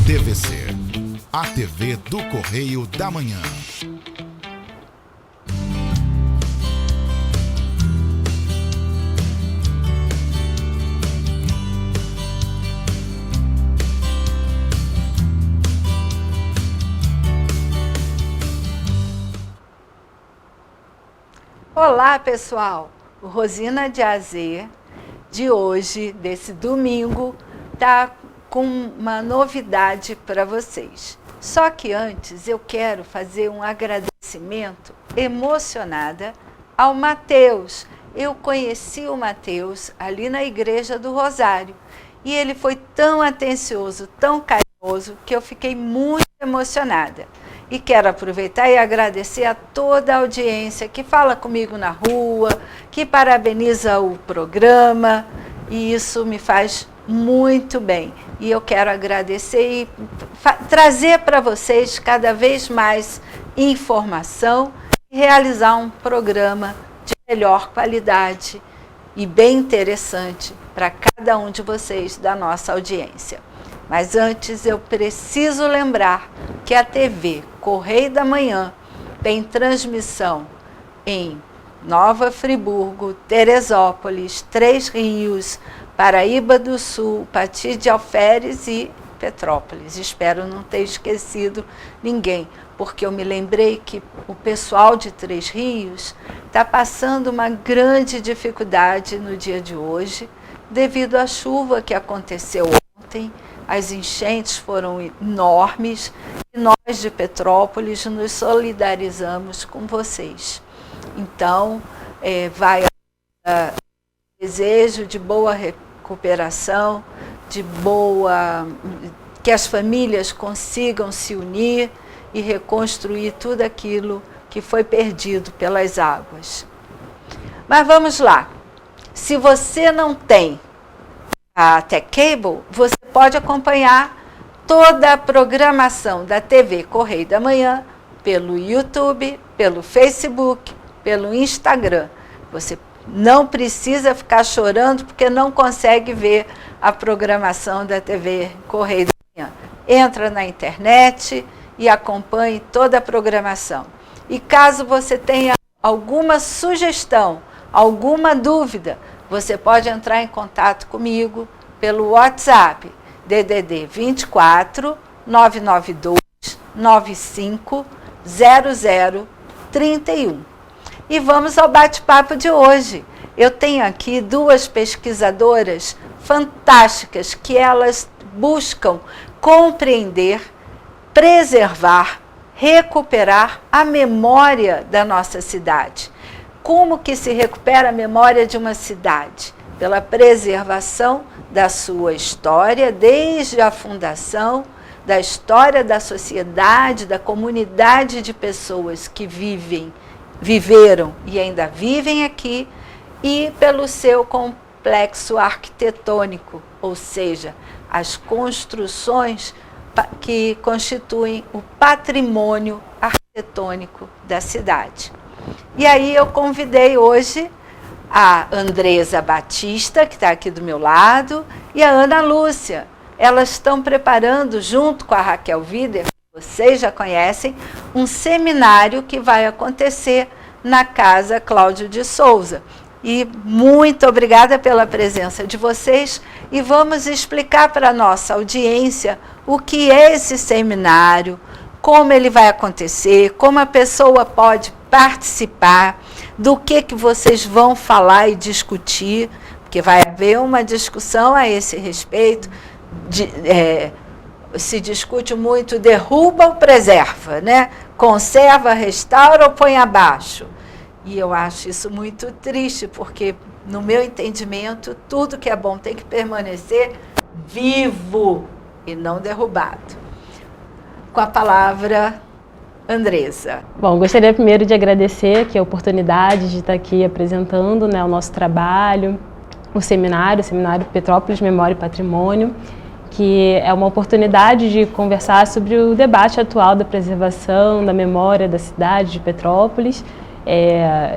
TVC, a TV do Correio da Manhã. Olá, pessoal! O Rosina de AZ de hoje, desse domingo, está com uma novidade para vocês. Só que antes eu quero fazer um agradecimento emocionada ao Mateus. Eu conheci o Mateus ali na Igreja do Rosário e ele foi tão atencioso, tão carinhoso, que eu fiquei muito emocionada. E quero aproveitar e agradecer a toda a audiência que fala comigo na rua, que parabeniza o programa, e isso me faz muito bem. E eu quero agradecer e trazer para vocês cada vez mais informação e realizar um programa de melhor qualidade e bem interessante para cada um de vocês da nossa audiência. Mas antes eu preciso lembrar que a TV Correio da Manhã tem transmissão em Nova Friburgo, Teresópolis, Três Rios, Paraíba do Sul, Pati de Alferes e Petrópolis. Espero não ter esquecido ninguém, porque eu me lembrei que o pessoal de Três Rios está passando uma grande dificuldade no dia de hoje, devido à chuva que aconteceu ontem. As enchentes foram enormes e nós de Petrópolis nos solidarizamos com vocês. Então, vai desejo de boa recuperação, que as famílias consigam se unir e reconstruir tudo aquilo que foi perdido pelas águas. Mas vamos lá. Se você não tem a Tech Cable, você pode acompanhar toda a programação da TV Correio da Manhã pelo YouTube, pelo Facebook, pelo Instagram. Você não precisa ficar chorando porque não consegue ver a programação da TV Correio da Manhã. Entra na internet e acompanhe toda a programação. E caso você tenha alguma sugestão, alguma dúvida, você pode entrar em contato comigo pelo WhatsApp, DDD 24 992 95 0031. E vamos ao bate-papo de hoje. Eu tenho aqui duas pesquisadoras fantásticas que elas buscam compreender, preservar, recuperar a memória da nossa cidade. Como que se recupera a memória de uma cidade? Pela preservação da sua história, desde a fundação, da história da sociedade, da comunidade de pessoas que viveram e ainda vivem aqui, e pelo seu complexo arquitetônico, ou seja, as construções que constituem o patrimônio arquitetônico da cidade. E aí eu convidei hoje a Andresa Batista, que está aqui do meu lado, e a Ana Lúcia. Elas estão preparando, junto com a Raquel Vider, que vocês já conhecem, um seminário que vai acontecer na Casa Cláudio de Souza. E muito obrigada pela presença de vocês, e vamos explicar para a nossa audiência o que é esse seminário, como ele vai acontecer, como a pessoa pode participar, do que vocês vão falar e discutir, porque vai haver uma discussão a esse respeito. Se discute muito, derruba ou preserva, né? Conserva, restaura ou põe abaixo. E eu acho isso muito triste, porque, no meu entendimento, tudo que é bom tem que permanecer vivo e não derrubado. Com a palavra, Andresa. Bom, gostaria primeiro de agradecer aqui a oportunidade de estar aqui apresentando, né, o nosso trabalho, o Seminário Petrópolis Memória e Patrimônio, que é uma oportunidade de conversar sobre o debate atual da preservação, da memória da cidade de Petrópolis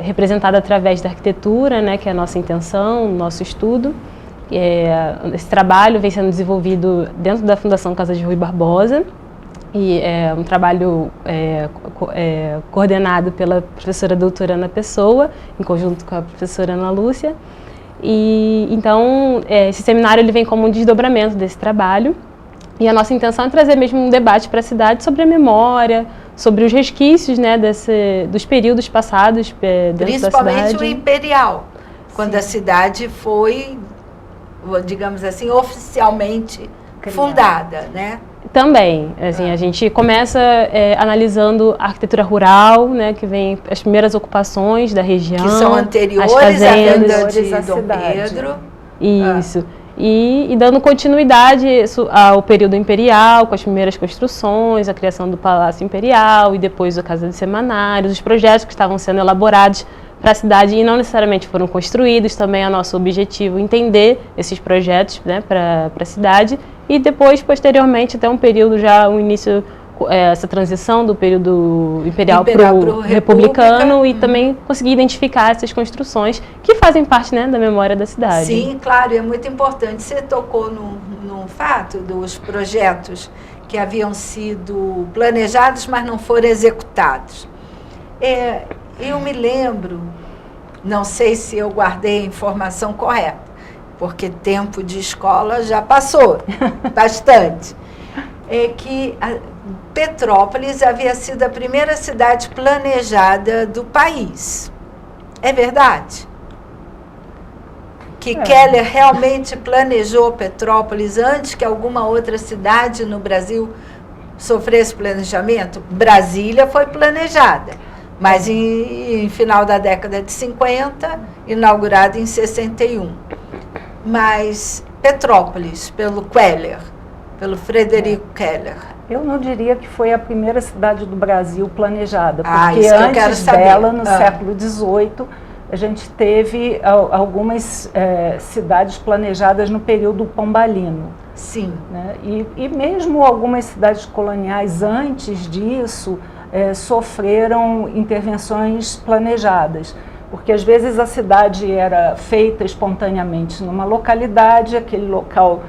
representada através da arquitetura, né, que é a nossa intenção, o nosso estudo. Esse trabalho vem sendo desenvolvido dentro da Fundação Casa de Rui Barbosa, e é um trabalho coordenado pela professora doutora Ana Pessoa, em conjunto com a professora Ana Lúcia. E então esse seminário ele vem como um desdobramento desse trabalho, e a nossa intenção é trazer mesmo um debate para a cidade sobre a memória, sobre os resquícios, né, dos períodos passados dentro da cidade. Principalmente o imperial, quando a cidade foi, digamos assim, oficialmente fundada, né? Também, assim, a gente começa analisando a arquitetura rural, né, que vem as primeiras ocupações da região, que são anteriores à venda de Dom Pedro. Isso. E dando continuidade ao período imperial, com as primeiras construções, a criação do Palácio Imperial e depois a Casa de Semanários, os projetos que estavam sendo elaborados para a cidade e não necessariamente foram construídos. Também é nosso objetivo entender esses projetos, né, para a cidade, e depois, posteriormente, até um período já, um início, essa transição do período imperial para o republicano, e também conseguir identificar essas construções que fazem parte, né, da memória da cidade. Sim, claro, é muito importante. Você tocou no fato dos projetos que haviam sido planejados, mas não foram executados. Eu me lembro, não sei se eu guardei a informação correta, porque tempo de escola já passou bastante, que Petrópolis havia sido a primeira cidade planejada do país. É verdade? Que Keller realmente planejou Petrópolis antes que alguma outra cidade no Brasil sofresse planejamento? Brasília foi planejada, mas em final da década de 50, inaugurada em 61. Mas Petrópolis, pelo Keller, pelo Frederico Keller. Eu não diria que foi a primeira cidade do Brasil planejada, porque antes dela, no século XVIII, a gente teve algumas cidades planejadas no período pombalino. Sim. Né? E mesmo algumas cidades coloniais antes disso sofreram intervenções planejadas, porque às vezes a cidade era feita espontaneamente numa localidade, aquele local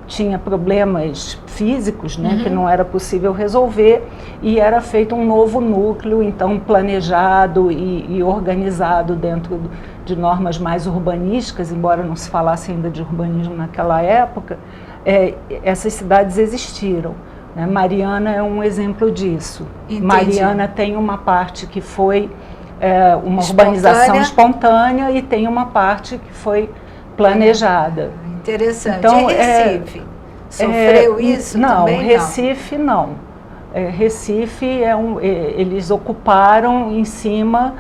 tinha problemas físicos, né, que não era possível resolver, e era feito um novo núcleo, então planejado e organizado dentro de normas mais urbanísticas, embora não se falasse ainda de urbanismo naquela época. Essas cidades existiram. Né? Mariana é um exemplo disso. Entendi. Mariana tem uma parte que foi uma urbanização espontânea e tem uma parte que foi planejada. Interessante. Então, e Recife? Sofreu isso também? Não, Recife não. Recife eles ocuparam em cima,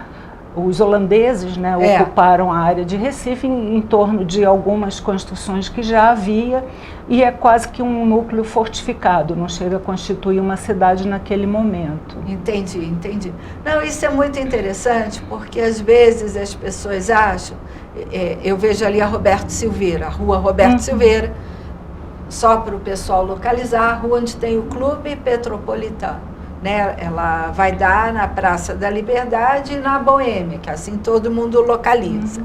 os holandeses, né, ocuparam a área de Recife em torno de algumas construções que já havia, e é quase que um núcleo fortificado, não chega a constituir uma cidade naquele momento. Entendi, entendi. Não, isso é muito interessante, porque às vezes as pessoas acham, eu vejo ali a Roberto Silveira, a rua Roberto Silveira, só para o pessoal localizar, a rua onde tem o Clube Petropolitano. Né? Ela vai dar na Praça da Liberdade e na Boêmia, que assim todo mundo localiza.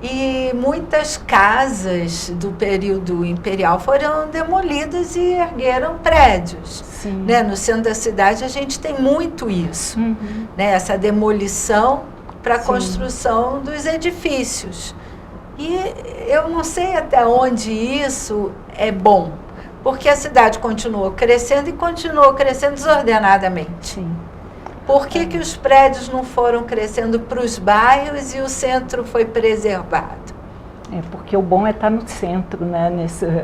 E muitas casas do período imperial foram demolidas e ergueram prédios. Né? No centro da cidade a gente tem muito isso, né? Essa demolição para a construção dos edifícios. E eu não sei até onde isso é bom, porque a cidade continuou crescendo e continuou crescendo desordenadamente. Sim. Por que os prédios não foram crescendo para os bairros e o centro foi preservado? Porque o bom é estar no centro, né?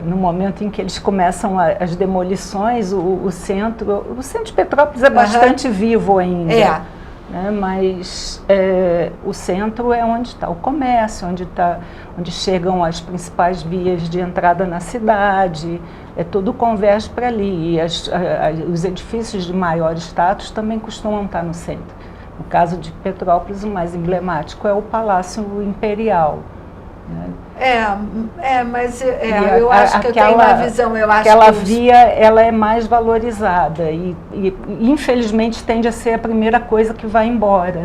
No momento em que eles começam as demolições, o centro de Petrópolis é bastante vivo ainda. Né? Mas o centro é onde está o comércio, onde chegam as principais vias de entrada na cidade, tudo converge para ali. E os edifícios de maior status também costumam estar no centro. No caso de Petrópolis, o mais emblemático é o Palácio Imperial. Né? Mas eu acho que eu tenho uma visão. Eu acho aquela que via ela é mais valorizada e infelizmente tende a ser a primeira coisa que vai embora.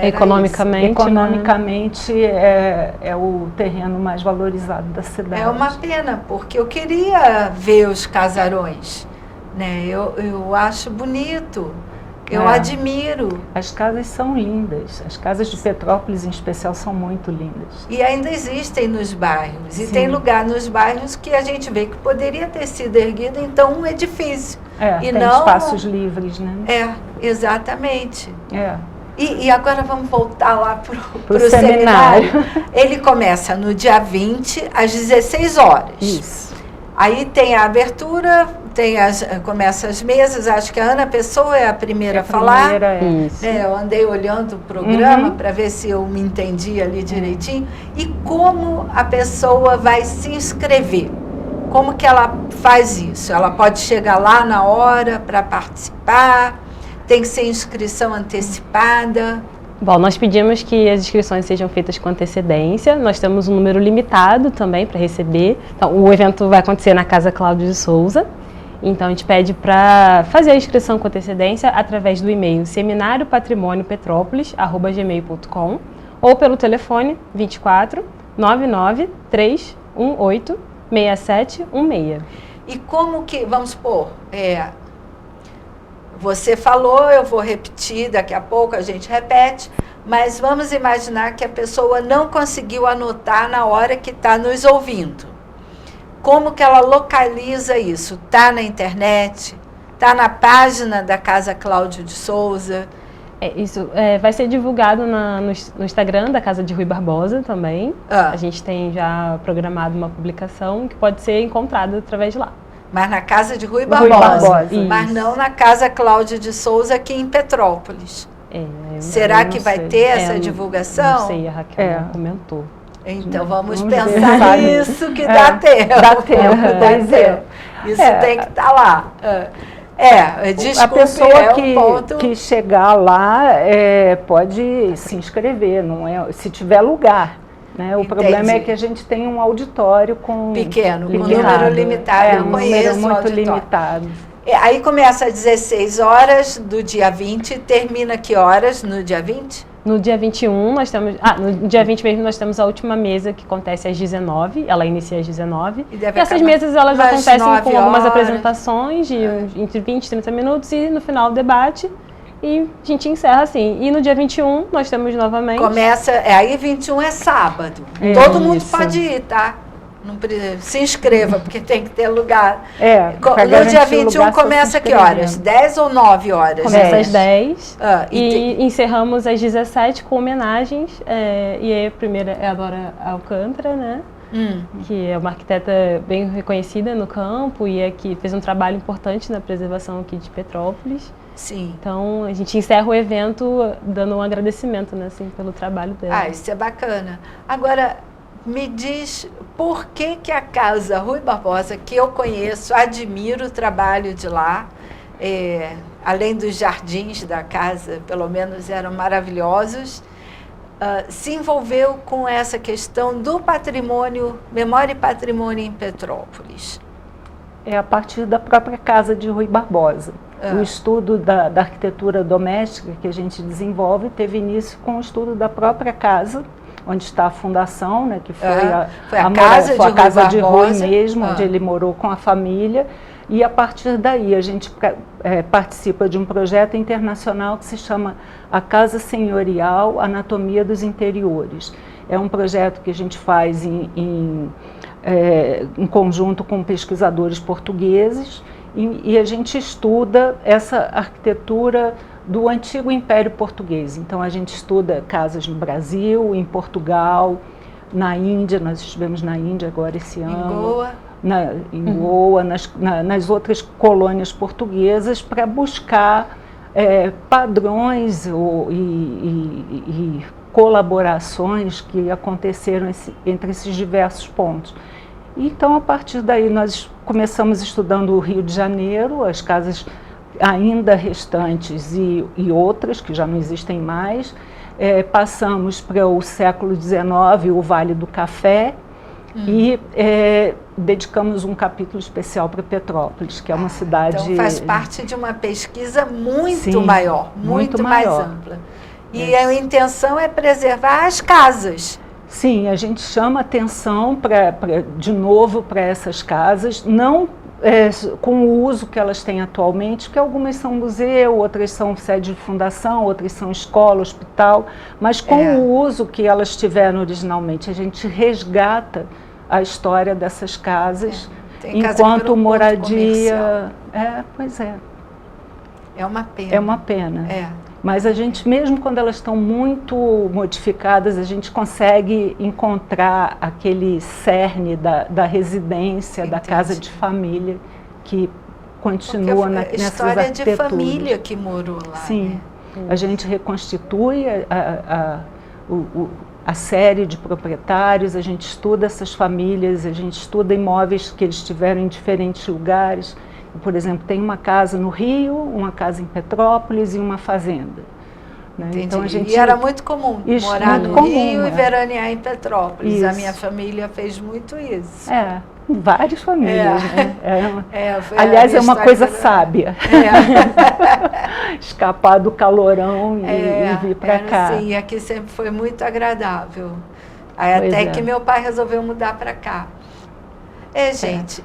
Economicamente, economicamente é o terreno mais valorizado da cidade. É uma pena, porque eu queria ver os casarões, né? Eu acho bonito. Eu admiro. As casas são lindas. As casas de Petrópolis, em especial, são muito lindas. E ainda existem nos bairros. Sim. E tem lugar nos bairros que a gente vê que poderia ter sido erguido, então, um edifício. Tem espaços livres, né? Exatamente. E agora vamos voltar lá para o seminário. Ele começa no dia 20, às 16 horas. Isso. Aí tem a abertura, começa as mesas, acho que a Ana Pessoa é a primeira a falar. Isso. Eu andei olhando o programa para ver se eu me entendi ali direitinho. E como a pessoa vai se inscrever? Como que ela faz isso? Ela pode chegar lá na hora para participar? Tem que ser inscrição antecipada? Bom, nós pedimos que as inscrições sejam feitas com antecedência. Nós temos um número limitado também para receber. Então, o evento vai acontecer na Casa Cláudio de Souza. Então, a gente pede para fazer a inscrição com antecedência através do e-mail seminariopatrimoniopetrópolis@gmail.com ou pelo telefone 24 99 318 6716. E como que, vamos supor, você falou, eu vou repetir, daqui a pouco a gente repete, mas vamos imaginar que a pessoa não conseguiu anotar na hora que está nos ouvindo. Como que ela localiza isso? Está na internet? Está na página da Casa Cláudio de Souza? Isso vai ser divulgado no Instagram da Casa de Rui Barbosa também. A gente tem já programado uma publicação que pode ser encontrada através de lá. Mas na Casa de Rui Barbosa. Mas isso. não na Casa Cláudio de Souza aqui em Petrópolis. Será que vai ter essa divulgação? Não sei, a Raquel comentou. Então vamos pensar nisso que dá tempo. Dá tempo. Isso tem que estar lá. Desculpe, a pessoa que chegar lá pode se inscrever, não é? Se tiver lugar. Né? O problema é que a gente tem um auditório pequeno, com número limitado. Eu conheço muito limitado. Aí começa às 16 horas do dia 20 e termina que horas no dia 20? No dia 21 nós temos, no dia 20 mesmo nós temos a última mesa que acontece às 19, ela inicia às 19. E essas mesas elas acontecem com algumas apresentações entre 20 e 30 minutos e no final o debate. E a gente encerra assim. E no dia 21 nós temos novamente. Começa, aí 21 é sábado. Todo mundo pode ir, tá? Não precisa, se inscreva, porque tem que ter lugar. No dia 21 começa que horas? 10 ou 9 horas? Começa às 10 e encerramos às 17 com homenagens. E aí a primeira é a Dora Alcântara, né? Que é uma arquiteta bem reconhecida no campo e que fez um trabalho importante na preservação aqui de Petrópolis. Sim. Então, a gente encerra o evento dando um agradecimento, né, assim, pelo trabalho dela. Isso é bacana. Agora, me diz por que a Casa Rui Barbosa, que eu conheço, admiro o trabalho de lá, além dos jardins da casa, pelo menos eram maravilhosos, se envolveu com essa questão do patrimônio, memória e patrimônio em Petrópolis. A partir da própria Casa de Rui Barbosa. O estudo da arquitetura doméstica que a gente desenvolve teve início com o estudo da própria casa, onde está a fundação, né, que foi a casa de Rui mesmo, onde ele morou com a família. E a partir daí a gente participa de um projeto internacional que se chama A Casa Senhorial Anatomia dos Interiores. É um projeto que a gente faz em conjunto com pesquisadores portugueses e a gente estuda essa arquitetura do antigo Império Português. Então a gente estuda casas no Brasil, em Portugal, na Índia, nós estivemos na Índia agora esse ano. Em Goa, nas outras colônias portuguesas, para buscar padrões e colaborações que aconteceram entre esses diversos pontos. Então, a partir daí, nós começamos estudando o Rio de Janeiro, as casas ainda restantes e outras que já não existem mais, passamos para o século XIX, o Vale do Café, e dedicamos um capítulo especial para Petrópolis, que é uma cidade... Então faz parte de uma pesquisa muito Sim, maior, muito mais maior. ampla. E a intenção é preservar as casas. Sim, a gente chama atenção de novo para essas casas, não com o uso que elas têm atualmente, porque algumas são museu, outras são sede de fundação, outras são escola, hospital, mas com o uso que elas tiveram originalmente. A gente resgata a história dessas casas enquanto moradia. Pois é. É uma pena. É uma pena. Mas a gente, mesmo quando elas estão muito modificadas, a gente consegue encontrar aquele cerne da residência, da casa de família, que continua nessas história arquiteturas. De família que morou lá. Sim, a gente reconstitui a série de proprietários, a gente estuda essas famílias, a gente estuda imóveis que eles tiveram em diferentes lugares. Por exemplo, tem uma casa no Rio, uma casa em Petrópolis e uma fazenda. Né? Então, e era muito comum morar no Rio e veranear em Petrópolis. Isso. A minha família fez muito isso. Várias famílias. Né? Aliás, é uma coisa sábia. Escapar do calorão e vir para cá. Sim, aqui sempre foi muito agradável. Até que meu pai resolveu mudar para cá. Gente...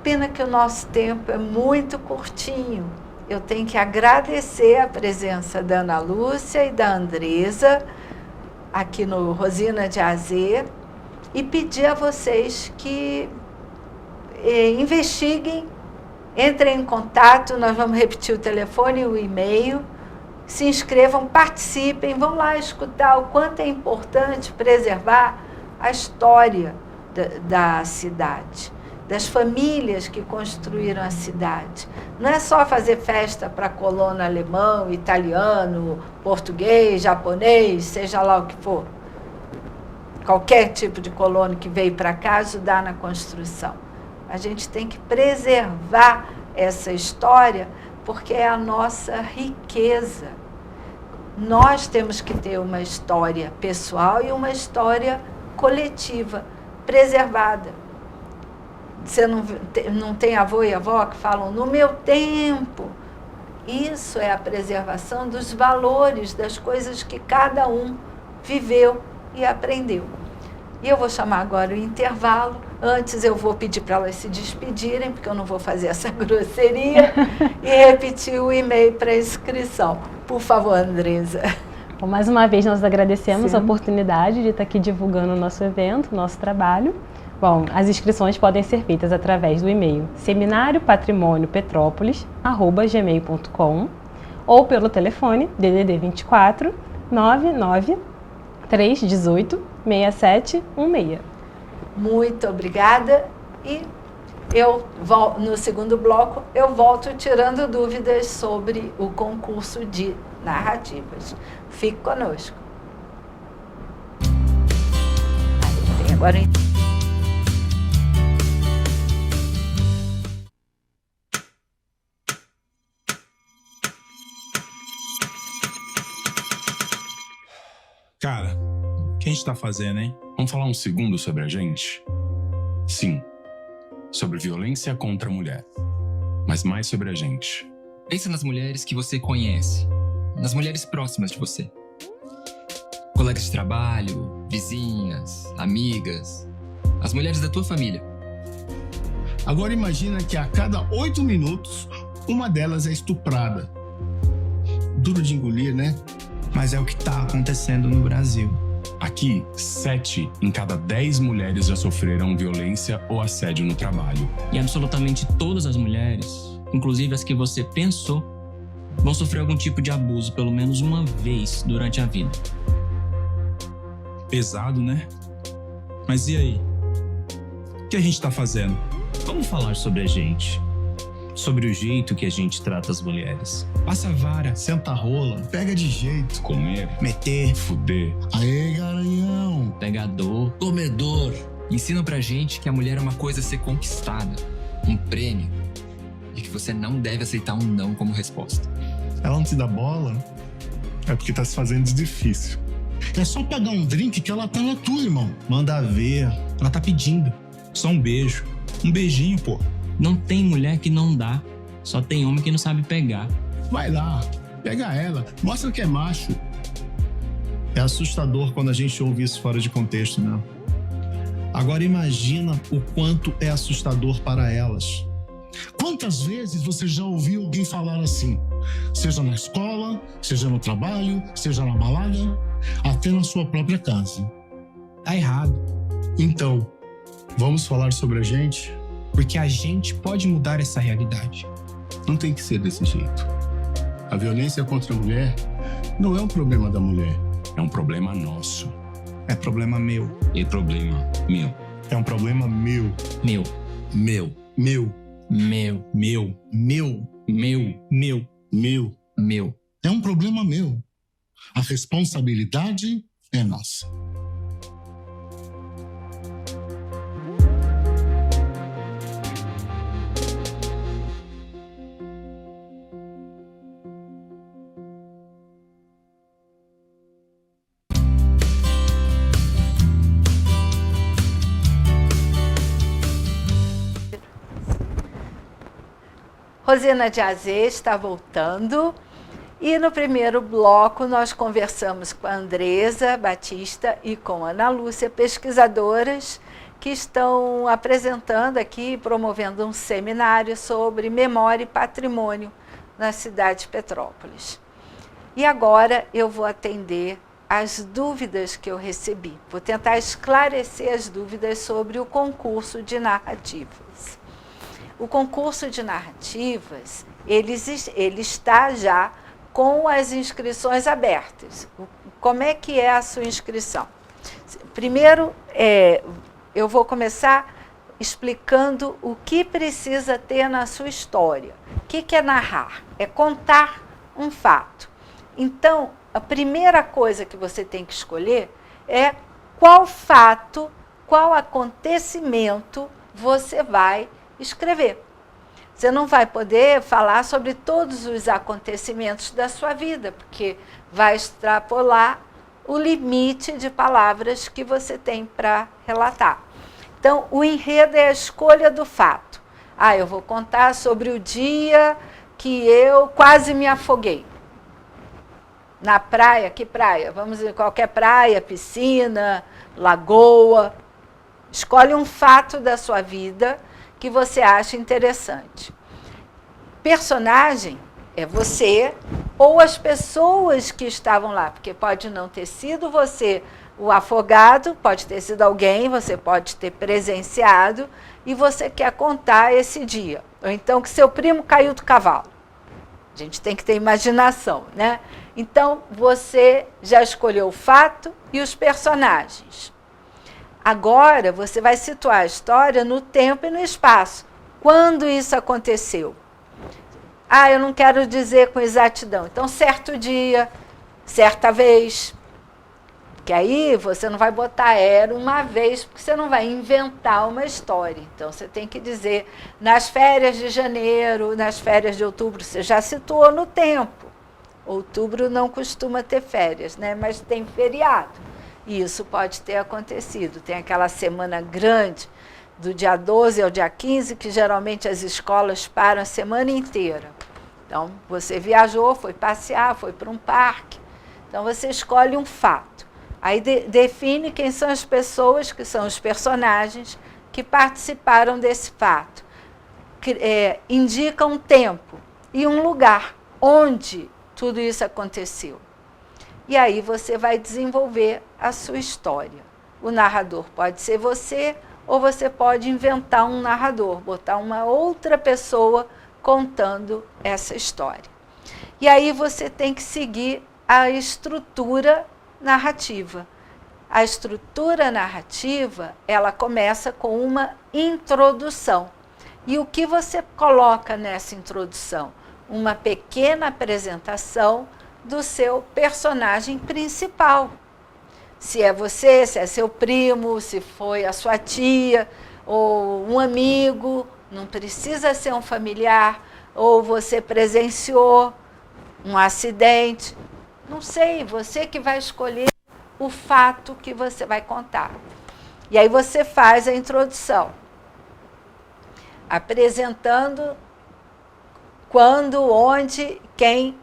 Pena que o nosso tempo é muito curtinho. Eu tenho que agradecer a presença da Ana Lúcia e da Andresa aqui no Rosina de AZ e pedir a vocês que investiguem, entrem em contato, nós vamos repetir o telefone e o e-mail, se inscrevam, participem, vão lá escutar o quanto é importante preservar a história da cidade, das famílias que construíram a cidade. Não é só fazer festa para colono alemão, italiano, português, japonês, seja lá o que for. Qualquer tipo de colono que veio para cá ajudar na construção. A gente tem que preservar essa história porque é a nossa riqueza. Nós temos que ter uma história pessoal e uma história coletiva, preservada. Você não tem avô e avó que falam, no meu tempo. Isso é a preservação dos valores, das coisas que cada um viveu e aprendeu. E eu vou chamar agora o intervalo. Antes eu vou pedir para elas se despedirem, porque eu não vou fazer essa grosseria, e repetir o e-mail para inscrição. Por favor, Andresa. Bom, mais uma vez nós agradecemos a oportunidade de estar aqui divulgando o nosso evento, o nosso trabalho. Bom, as inscrições podem ser feitas através do e-mail seminariopatrimoniopetrópolis@gmail.com ou pelo telefone DDD 24 99 318 6716. Muito obrigada e no segundo bloco eu volto tirando dúvidas sobre o concurso de narrativas. Fique conosco. Agora Cara, o que a gente tá fazendo, hein? Vamos falar um segundo sobre a gente? Sim, sobre violência contra a mulher, mas mais sobre a gente. Pensa nas mulheres que você conhece, nas mulheres próximas de você. Colegas de trabalho, vizinhas, amigas, as mulheres da tua família. Agora imagina que a cada 8 minutos, uma delas é estuprada. Duro de engolir, né? Mas é o que está acontecendo no Brasil. Aqui, 7 em cada 10 mulheres já sofreram violência ou assédio no trabalho. E absolutamente todas as mulheres, inclusive as que você pensou, vão sofrer algum tipo de abuso pelo menos uma vez durante a vida. Pesado, né? Mas e aí? O que a gente tá fazendo? Vamos falar sobre a gente. Sobre o jeito que a gente trata as mulheres. Passa a vara, senta a rola, pega de jeito. Comer, Meter, fuder. Aê, garanhão. pegador, Comedor. Ensinam pra gente que a mulher é uma coisa a ser conquistada, um prêmio, e que você não deve aceitar um não como resposta. Ela não te dá bola? É porque tá se fazendo de difícil. É só pagar um drink que ela tá na tua, irmão. Manda ver. Ela tá pedindo. Só um beijo. Um beijinho, pô. Não tem mulher que não dá. Só tem homem que não sabe pegar. Vai lá, pega ela, mostra que é macho. É assustador quando a gente ouve isso fora de contexto, né? Agora imagina o quanto é assustador para elas. Quantas vezes você já ouviu alguém falar assim? Seja na escola, seja no trabalho, seja na balada, até na sua própria casa. Tá errado. Então, vamos falar sobre a gente? Porque a gente pode mudar essa realidade. Não tem que ser desse jeito. A violência contra a mulher não é um problema da mulher. É um problema nosso. É problema meu. E problema meu. É um problema meu. Meu, Meu. meu, Meu. Meu. meu. Meu. É um problema meu. A responsabilidade é nossa. Rosina de Azê está voltando e no primeiro bloco nós conversamos com a Andresa Batista e com a Ana Lúcia, pesquisadoras que estão apresentando aqui, promovendo um seminário sobre memória e patrimônio na cidade de Petrópolis. E agora eu vou atender as dúvidas que eu recebi. Vou tentar esclarecer as dúvidas sobre o concurso de narrativas. O concurso de narrativas, ele está já com as inscrições abertas. Como é que é a sua inscrição? Primeiro, eu vou começar explicando o que precisa ter na sua história. O que é narrar? É contar um fato. Então, a primeira coisa que você tem que escolher é qual fato, qual acontecimento você vai escrever. Você não vai poder falar sobre todos os acontecimentos da sua vida, porque vai extrapolar o limite de palavras que você tem para relatar. Então, o enredo é a escolha do fato. Eu vou contar sobre o dia que eu quase me afoguei. Na praia, que praia? Vamos em qualquer praia, piscina, lagoa. Escolhe um fato da sua vida que você acha interessante. Personagem é você ou as pessoas que estavam lá, porque pode não ter sido você o afogado, pode ter sido alguém, você pode ter presenciado e você quer contar esse dia. Ou então que seu primo caiu do cavalo. A gente tem que ter imaginação, né? Então, você já escolheu o fato e os personagens. Agora, você vai situar a história no tempo e no espaço. Quando isso aconteceu? Eu não quero dizer com exatidão. Então, certo dia, certa vez. Porque aí você não vai botar era uma vez, porque você não vai inventar uma história. Então, você tem que dizer, nas férias de janeiro, nas férias de outubro, você já situou no tempo. Outubro não costuma ter férias, né? Mas tem feriado. E isso pode ter acontecido. Tem aquela semana grande, do dia 12 ao dia 15, que geralmente as escolas param a semana inteira. Então, você viajou, foi passear, foi para um parque. Então, você escolhe um fato. Aí define quem são as pessoas, que são os personagens, que participaram desse fato. Indica um tempo e um lugar onde tudo isso aconteceu. E aí você vai desenvolver a sua história. O narrador pode ser você, ou você pode inventar um narrador, botar uma outra pessoa contando essa história. E aí você tem que seguir a estrutura narrativa. A estrutura narrativa, ela começa com uma introdução. E o que você coloca nessa introdução? Uma pequena apresentação do seu personagem principal. Se é você, se é seu primo, se foi a sua tia, ou um amigo, não precisa ser um familiar, ou você presenciou um acidente. Não sei, você que vai escolher o fato que você vai contar. E aí você faz a introdução, apresentando quando, onde, quem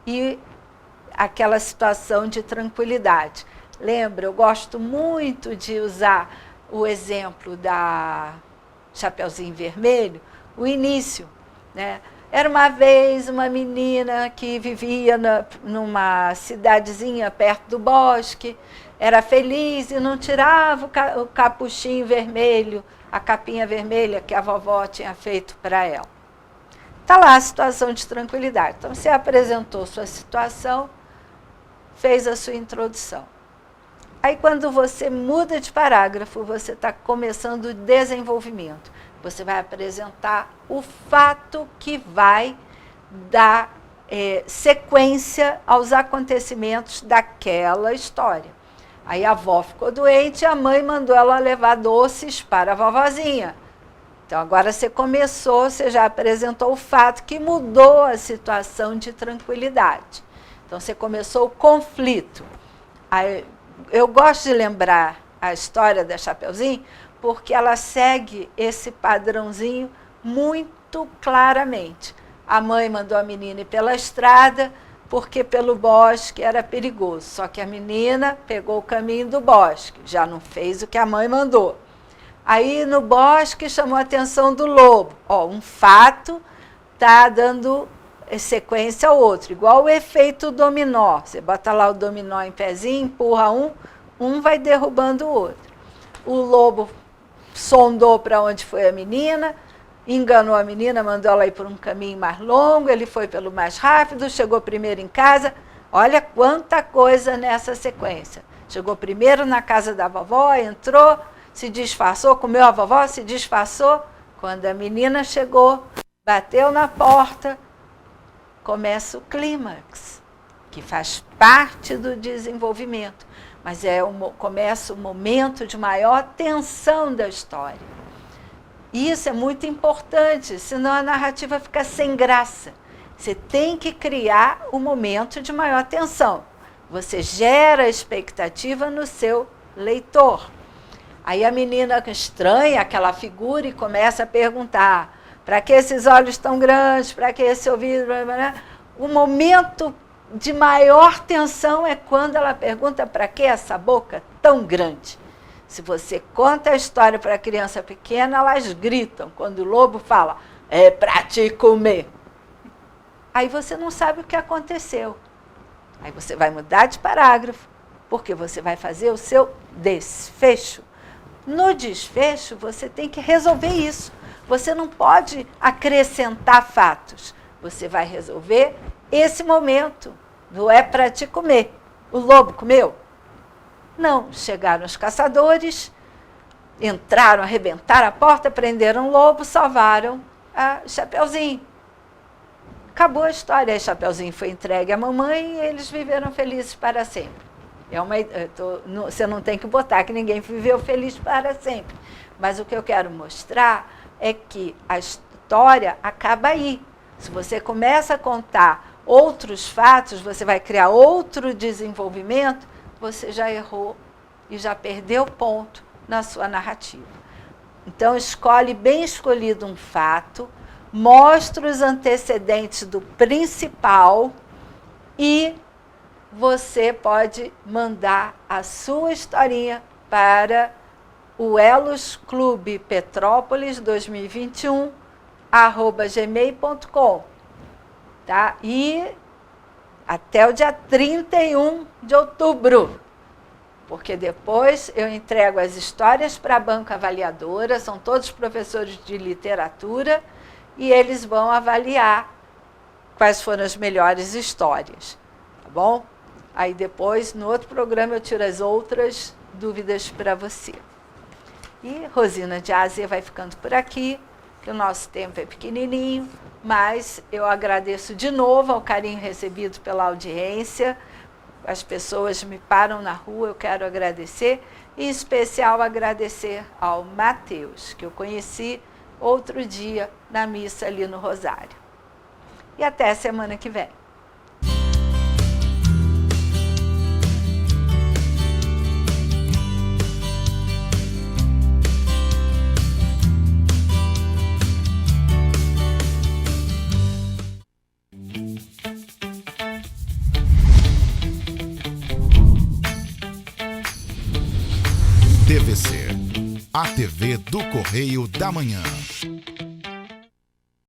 e aquela situação de tranquilidade. Lembra, eu gosto muito de usar o exemplo da Chapeuzinho Vermelho, o início, né? Era uma vez uma menina que vivia numa cidadezinha perto do bosque, era feliz e não tirava o capuchinho vermelho, a capinha vermelha que a vovó tinha feito para ela. Está lá a situação de tranquilidade. Então, você apresentou sua situação, fez a sua introdução. Aí, quando você muda de parágrafo, você está começando o desenvolvimento. Você vai apresentar o fato que vai dar sequência aos acontecimentos daquela história. Aí a avó ficou doente e a mãe mandou ela levar doces para a vovozinha. Então, agora você já apresentou o fato que mudou a situação de tranquilidade. Então, você começou o conflito. Aí, eu gosto de lembrar a história da Chapeuzinho, porque ela segue esse padrãozinho muito claramente. A mãe mandou a menina ir pela estrada, porque pelo bosque era perigoso. Só que a menina pegou o caminho do bosque, já não fez o que a mãe mandou. Aí no bosque chamou a atenção do lobo. Ó, um fato está dando sequência ao outro, igual o efeito dominó. Você bota lá o dominó em pezinho, empurra um vai derrubando o outro. O lobo sondou para onde foi a menina, enganou a menina, mandou ela ir por um caminho mais longo, ele foi pelo mais rápido, chegou primeiro em casa. Olha quanta coisa nessa sequência. Chegou primeiro na casa da vovó, entrou, se disfarçou, comeu a vovó, se disfarçou. Quando a menina chegou, bateu na porta, começa o clímax, que faz parte do desenvolvimento. Mas começa o momento de maior tensão da história. E isso é muito importante, senão a narrativa fica sem graça. Você tem que criar o momento de maior tensão. Você gera expectativa no seu leitor. Aí a menina estranha aquela figura e começa a perguntar: para que esses olhos tão grandes? Para que esse ouvido? O momento de maior tensão é quando ela pergunta: para que essa boca tão grande? Se você conta a história para a criança pequena, elas gritam. Quando o lobo fala: é para te comer. Aí você não sabe o que aconteceu. Aí você vai mudar de parágrafo, porque você vai fazer o seu desfecho. No desfecho, você tem que resolver isso. Você não pode acrescentar fatos. Você vai resolver esse momento do é para te comer. O lobo comeu? Não. Chegaram os caçadores, entraram, arrebentaram a porta, prenderam o lobo, salvaram a Chapeuzinho. Acabou a história. A Chapeuzinho foi entregue à mamãe e eles viveram felizes para sempre. Você não tem que botar que ninguém viveu feliz para sempre. Mas o que eu quero mostrar é que a história acaba aí. Se você começa a contar outros fatos, você vai criar outro desenvolvimento, você já errou e já perdeu ponto na sua narrativa. Então, escolhe bem escolhido um fato, mostra os antecedentes do principal e você pode mandar a sua historinha para o Elos Clube Petrópolis 2021 @gmail.com, tá? E até o dia 31 de outubro, porque depois eu entrego as histórias para a banca avaliadora, são todos professores de literatura, e eles vão avaliar quais foram as melhores histórias, tá bom? Aí depois, no outro programa, eu tiro as outras dúvidas para você. E Rosina de Ásia vai ficando por aqui, que o nosso tempo é pequenininho, mas eu agradeço de novo ao carinho recebido pela audiência. As pessoas me param na rua, eu quero agradecer, e em especial agradecer ao Matheus, que eu conheci outro dia na missa ali no Rosário. E até a semana que vem. TVC, a TV do Correio da Manhã.